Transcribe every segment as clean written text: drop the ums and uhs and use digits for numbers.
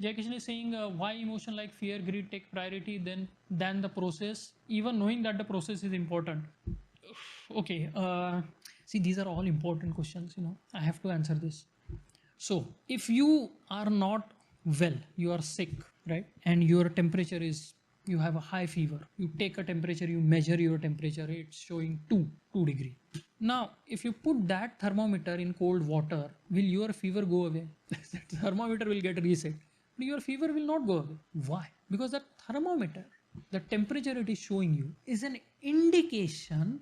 Jayakishan is saying why emotion like fear, greed take priority than the process, even knowing that the process is important. Okay, see, these are all important questions. I have to answer this. So, if you are not well, you are sick, right? And your temperature is, you have a high fever. You take a temperature, you measure your temperature, it's showing 2 degree. Now, if you put that thermometer in cold water, will your fever go away? That thermometer will get reset. But your fever will not go away. Why? Because the thermometer, the temperature it is showing you, is an indication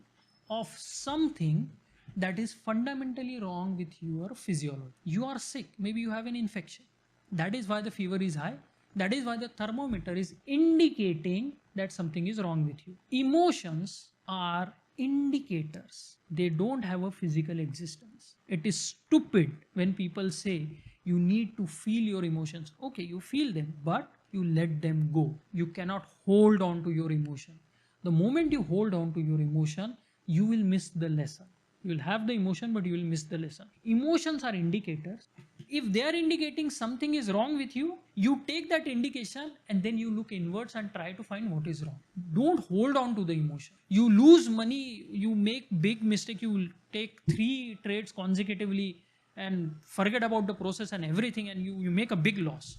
of something that is fundamentally wrong with your physiology. You are sick, maybe you have an infection. That is why the fever is high. That is why the thermometer is indicating that something is wrong with you. Emotions are indicators. They don't have a physical existence. It is stupid when people say you need to feel your emotions. Okay, you feel them, but you let them go. You cannot hold on to your emotion. The moment you hold on to your emotion, you will miss the lesson. You will have the emotion, but you will miss the lesson. Emotions are indicators. If they are indicating something is wrong with you, you take that indication and then you look inwards and try to find what is wrong. Don't hold on to the emotion. You lose money, you make big mistake, you will take 3 trades consecutively and forget about the process and everything, and you make a big loss.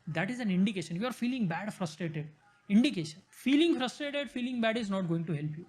That is an indication. You are feeling bad, frustrated. Indication. Feeling frustrated, feeling bad is not going to help you.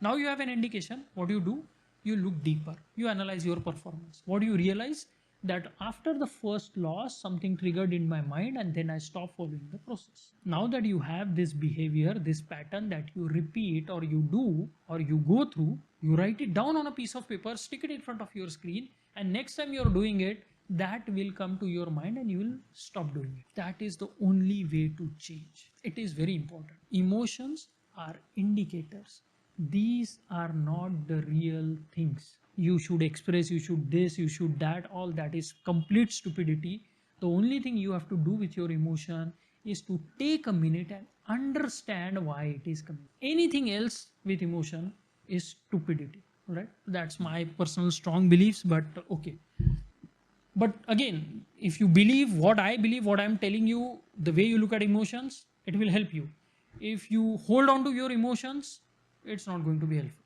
Now you have an indication. What do? You look deeper. You analyze your performance. What do you realize? That after the first loss, something triggered in my mind and then I stopped following the process. Now that you have this behavior, this pattern that you repeat or you do or you go through, you write it down on a piece of paper, stick it in front of your screen, and next time you're doing it, that will come to your mind and you will stop doing it. That is the only way to change. It is very important. Emotions are indicators. These are not the real things. You should express, you should this, you should that, all that is complete stupidity. The only thing you have to do with your emotion is to take a minute and understand why it is coming. Anything else with emotion is stupidity, right? That's my personal strong beliefs, but okay. But again, if you believe, what I'm telling you, the way you look at emotions, it will help you. If you hold on to your emotions, it's not going to be helpful.